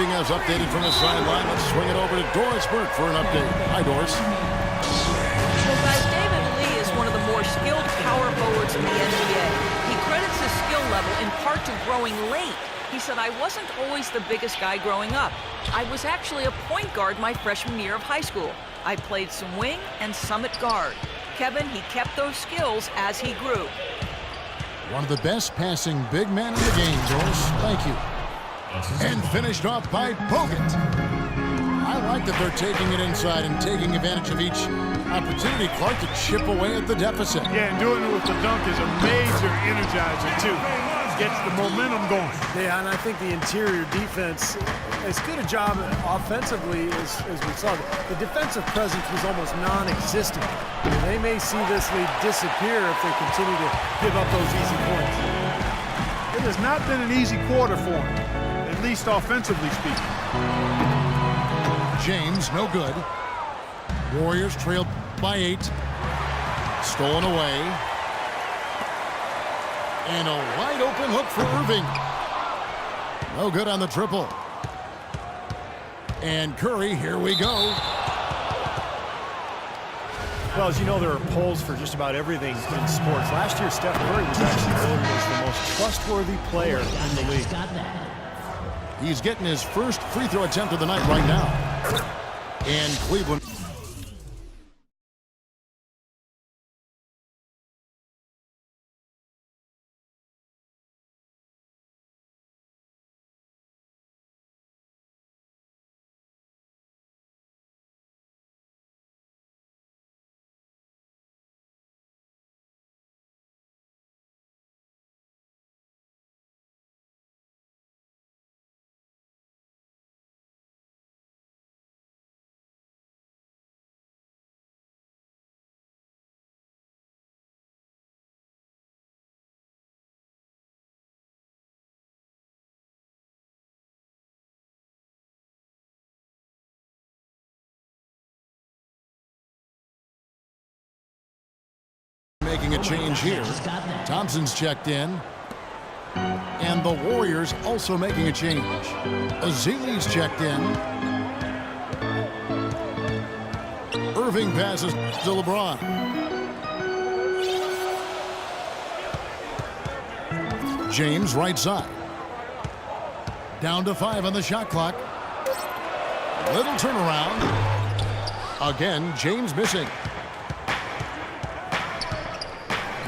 keeping us updated from the sideline. Let's swing it over to Doris Burke for an update. Hi, Doris. Well, guys, David Lee is one of the more skilled power forwards in the NBA. He credits his skill level in part to growing late. He said, "I wasn't always the biggest guy growing up. I was actually a point guard my freshman year of high school. I played some wing and some at guard." Kevin, he kept those skills as he grew. One of the best passing big men in the game, Doris. Thank you. And finished off by Bogut. I like that they're taking it inside and taking advantage of each opportunity, Clark, to chip away at the deficit. Yeah, and doing it with the dunk is a major energizer, too. Gets the momentum going. Yeah, and I think the interior defense, as good a job offensively as we saw, the defensive presence was almost non-existent. They may see this lead disappear if they continue to give up those easy points. It has not been an easy quarter for him, at least offensively speaking. James, no good. Warriors trailed by 8. Stolen away. And a wide open hook for Irving. No good on the triple. And Curry, here we go. Well, as you know, there are polls for just about everything in sports. Last year, Steph Curry was actually voted as the most trustworthy player in the league. He's getting his first free throw attempt of the night right now. And Cleveland. Making a change here. Thompson's checked in. And the Warriors also making a change. Azili's checked in. Irving passes to LeBron. James right side. Down to 5 on the shot clock. Little turnaround. Again, James missing.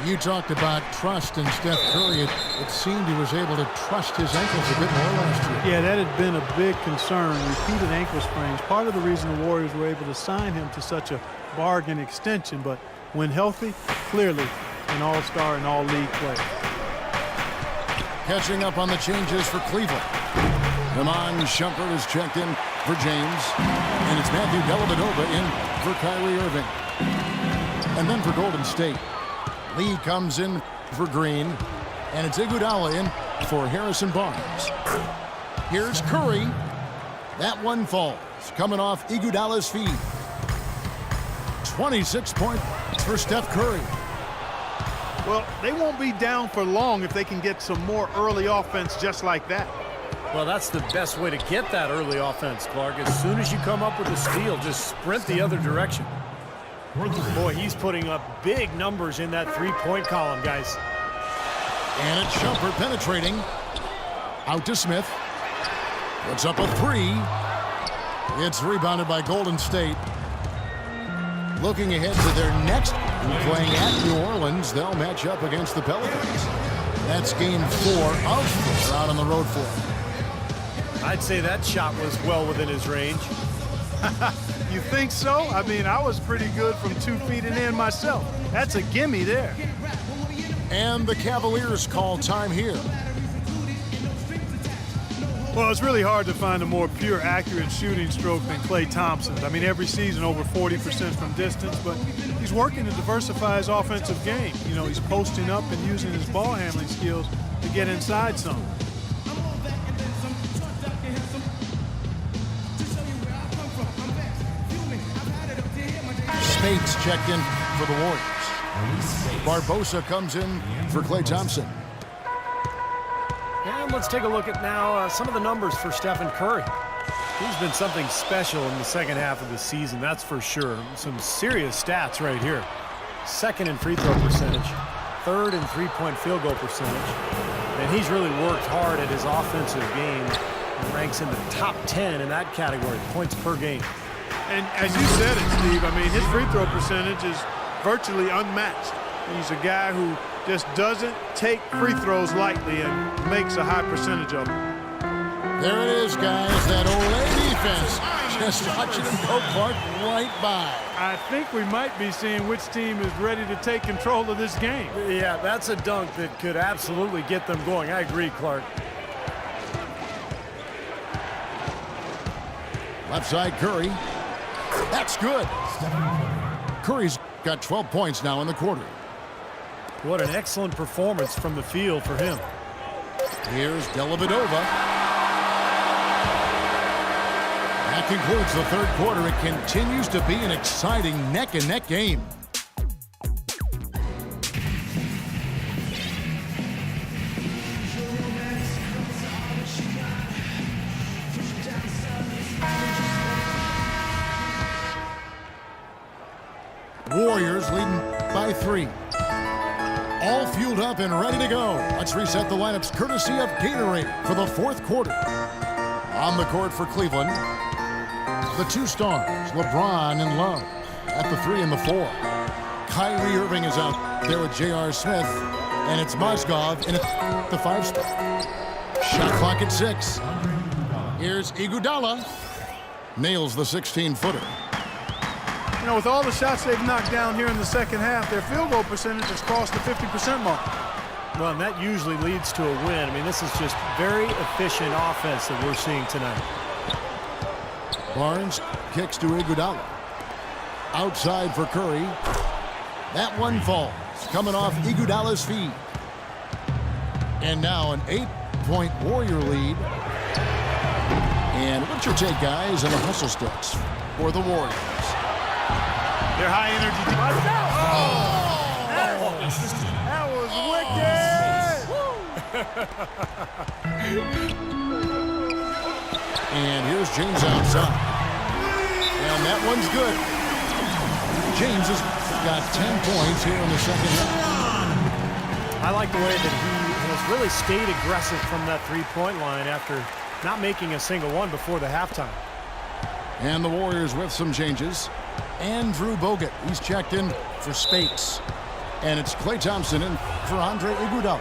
You talked about trust in Steph Curry. It seemed he was able to trust his ankles a bit more last year. Yeah, that had been a big concern. Repeated ankle sprains. Part of the reason the Warriors were able to sign him to such a bargain extension. But when healthy, clearly an all-star and all-league player. Catching up on the changes for Cleveland. Iman Shumpert is checked in for James. And it's Matthew Dellavedova in for Kyrie Irving. And then for Golden State, Lee comes in for Green, and it's Iguodala in for Harrison Barnes. Here's Curry. That one falls, coming off Iguodala's feet. 26 points for Steph Curry. Well, they won't be down for long if they can get some more early offense just like that. Well, that's the best way to get that early offense, Clark. As soon as you come up with a steal, just sprint the other direction. Boy, he's putting up big numbers in that three-point column, guys. And it's Shumpert penetrating. Out to Smith. Puts up a 3. It's rebounded by Golden State. Looking ahead to their next playing at New Orleans, they'll match up against the Pelicans. That's game 4 of 4 out on the road for them. I'd say that shot was well within his range. You think so? I mean, I was pretty good from 2 feet and in myself. That's a gimme there. And the Cavaliers call time here. Well, it's really hard to find a more pure, accurate shooting stroke than Klay Thompson's. I mean, every season over 40% from distance, but he's working to diversify his offensive game. You know, he's posting up and using his ball handling skills to get inside some. Spates checked in for the Warriors. Barbosa comes in for Klay Thompson. And let's take a look at now some of the numbers for Stephen Curry. He's been something special in the second half of the season, that's for sure. Some serious stats right here. Second in free throw percentage, third in three-point field goal percentage. And he's really worked hard at his offensive game and ranks in the top 10 in that category, points per game. And as you said it, Steve, I mean, his free throw percentage is virtually unmatched. He's a guy who just doesn't take free throws lightly and makes a high percentage of them. There it is, guys. That Olay defense just watching him go Clark right by. I think we might be seeing which team is ready to take control of this game. Yeah, that's a dunk that could absolutely get them going. I agree, Clark. Left side, Curry. That's good. Curry's got 12 points now in the quarter. What an excellent performance from the field for him. Here's Dellavedova. That concludes the third quarter. It continues to be an exciting neck-and-neck game. Warriors leading by 3. All fueled up and ready to go. Let's reset the lineups courtesy of Gatorade for the fourth quarter. On the court for Cleveland, the 2 stars, LeBron and Love, at the 3 and the 4. Kyrie Irving is out there with J.R. Smith, and it's Mozgov in at the 5 spot. Shot clock at 6. Here's Iguodala. Nails the 16-footer. You know, with all the shots they've knocked down here in the second half, their field goal percentage has crossed the 50% mark. Well, and that usually leads to a win. I mean, this is just very efficient offense that we're seeing tonight. Barnes kicks to Iguodala. Outside for Curry. That one falls, coming off Iguodala's feet. And now an 8-point Warrior lead. And what's your take, guys, on the hustle sticks for the Warriors? Their high energy team. That was wicked! And here's James outside. And that one's good. James has got 10 points here in the second half. I like the way that he has really stayed aggressive from that three-point line after not making a single one before the halftime. And the Warriors with some changes. Andrew Bogut, he's checked in for Spates. And it's Klay Thompson in for Andre Iguodala.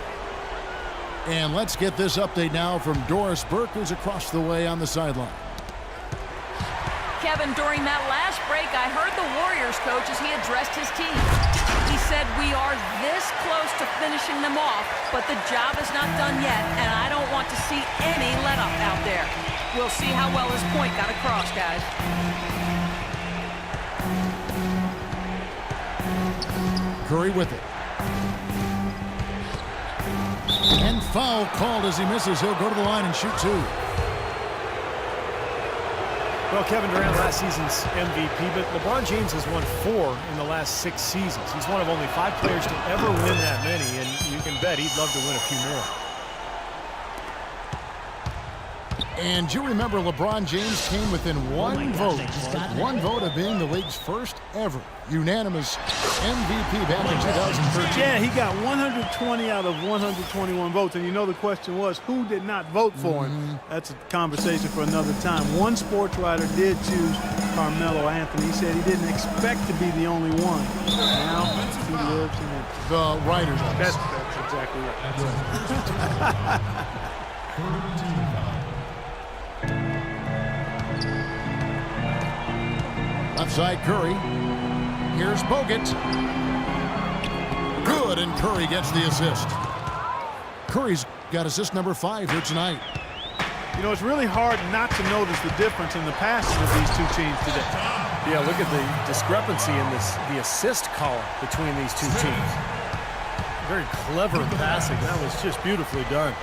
And let's get this update now from Doris Burke, who's across the way on the sideline. Kevin, during that last break, I heard the Warriors coach as he addressed his team. He said, we are this close to finishing them off, but the job is not done yet, and I don't want to see any let-up out there. We'll see how well his point got across, guys. Curry with it. And foul called as he misses. He'll go to the line and shoot 2. Well, Kevin Durant, last season's MVP, but LeBron James has won 4 in the last 6 seasons. He's one of only 5 players to ever win that many, and you can bet he'd love to win a few more. And you remember LeBron James came within one vote of being the league's first ever unanimous MVP back in 2013. Yeah, he got 120 out of 121 votes. And you know the question was, who did not vote for him? That's a conversation for another time. One sports writer did choose Carmelo Anthony. He said he didn't expect to be the only one. Now he lives in it. The writers. That's exactly right. Left side, Curry. Here's Bogut. Good, and Curry gets the assist. Curry's got assist number 5 here tonight. You know, it's really hard not to notice the difference in the passes of these two teams today. Yeah, look at the discrepancy in the assist column between these two teams. Very clever passing. That was just beautifully done.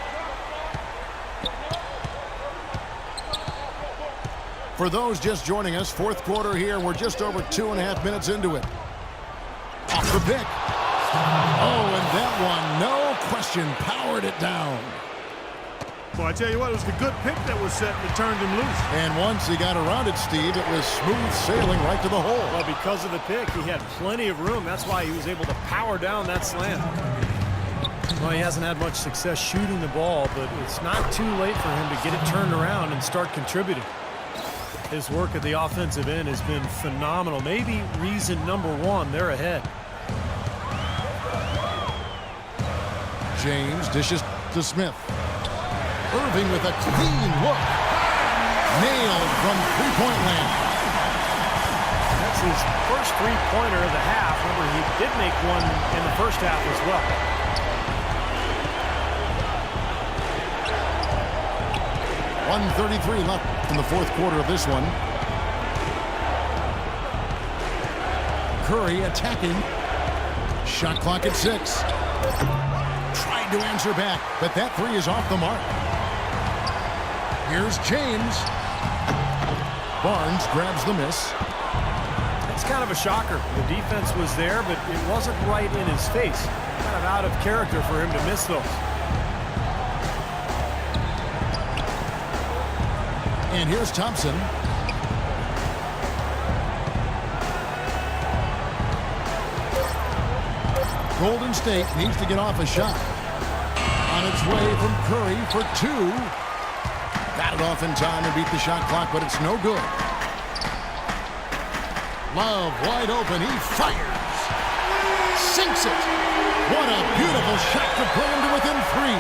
For those just joining us, fourth quarter here. We're just over 2.5 minutes into it. Off the pick. Oh, and that one, no question, powered it down. Well, I tell you what, it was the good pick that was set that turned him loose. And once he got around it, Steve, it was smooth sailing right to the hole. Well, because of the pick, he had plenty of room. That's why he was able to power down that slant. Well, he hasn't had much success shooting the ball, but it's not too late for him to get it turned around and start contributing. His work at the offensive end has been phenomenal. Maybe reason number one, they're ahead. James dishes to Smith. Irving with a clean look. Nailed from three-point land. That's his first three-pointer of the half. Remember, he did make one in the first half as well. .133 left in the fourth quarter of this one. Curry attacking. Shot clock at 6. Tried to answer back, but that three is off the mark. Here's James. Barnes grabs the miss. It's kind of a shocker. The defense was there, but it wasn't right in his face. Kind of out of character for him to miss those. And here's Thompson. Golden State needs to get off a shot. On its way from Curry for 2. Got it off in time and beat the shot clock, but it's no good. Love wide open. He fires. Sinks it. What a beautiful shot to bring him to within 3.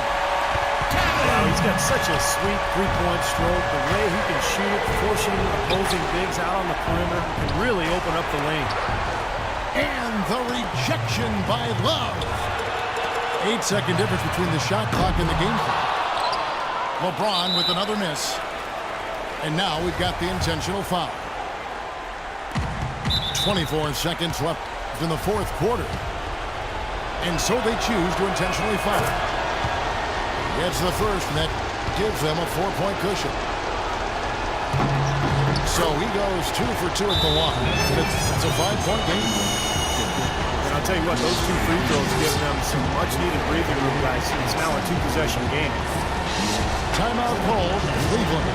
Wow, he's got such a sweet three-point stroke. The way he can shoot it, forcing opposing bigs out on the perimeter, can really open up the lane. And the rejection by Love. 8-second difference between the shot clock and the game clock. LeBron with another miss. And now we've got the intentional foul. 24 seconds left in the fourth quarter. And so they choose to intentionally foul. Gets the first, and that gives them a 4-point cushion. So he goes 2 for 2 at the line. It's a 5-point game. And I'll tell you what, those 2 free throws give them some much-needed breathing room, guys. It's now a 2-possession game. Timeout called, Cleveland.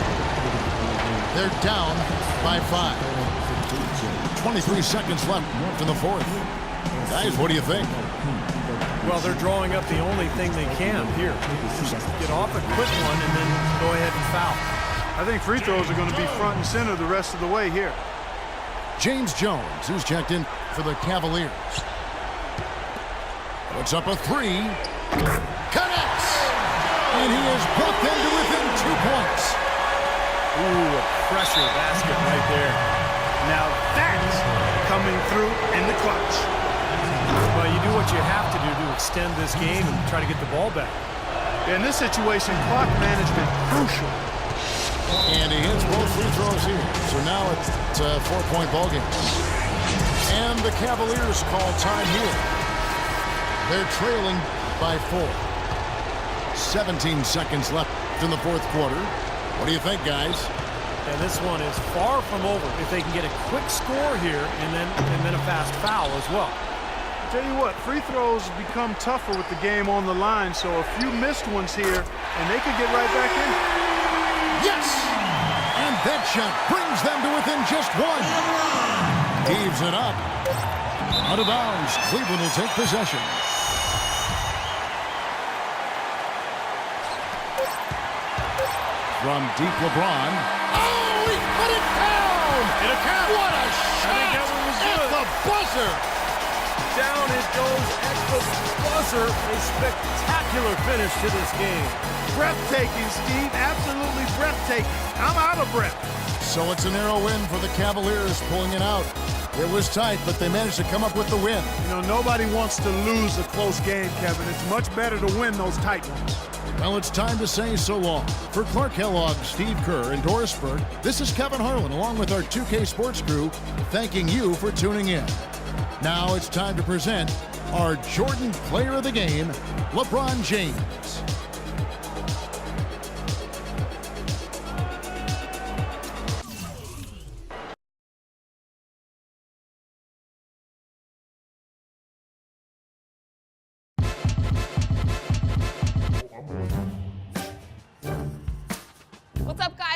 They're down by 5. 23 seconds left in the fourth. Guys, what do you think? Well, they're drawing up the only thing they can here. Just get off a quick one and then go ahead and foul. I think free throws are going to be front and center the rest of the way here. James Jones, who's checked in for the Cavaliers. Puts up a 3. Connects! And he is brought them to within 2 points. Ooh, a pressure basket right there. Now that's coming through in the clutch. Well, you do what you have to do to extend this game and try to get the ball back. In this situation, clock management crucial. And he hits both free throws here. So now it's a 4-point ball game. And the Cavaliers call time here. They're trailing by 4. 17 seconds left in the fourth quarter. What do you think, guys? And this one is far from over. If they can get a quick score here and then a fast foul as well. Tell you what, free throws become tougher with the game on the line, so a few missed ones here, and they could get right back in. Yes! And that shot brings them to within just 1. Heaves it up. Out of bounds. Cleveland will take possession. From deep, LeBron. Oh, he put it down! It'll count. What a shot! I think that one was at good. the buzzer! Down it goes at the buzzer. A spectacular finish to this game. Breathtaking, Steve. Absolutely breathtaking. I'm out of breath. So it's a narrow win for the Cavaliers, pulling it out. It was tight, but they managed to come up with the win. You know, nobody wants to lose a close game, Kevin. It's much better to win those tight ones. Well, it's time to say so long. For Clark Kellogg, Steve Kerr, and Doris Burke, this is Kevin Harlan, along with our 2K Sports crew, thanking you for tuning in. Now it's time to present our Jordan Player of the Game, LeBron James. What's up, guys?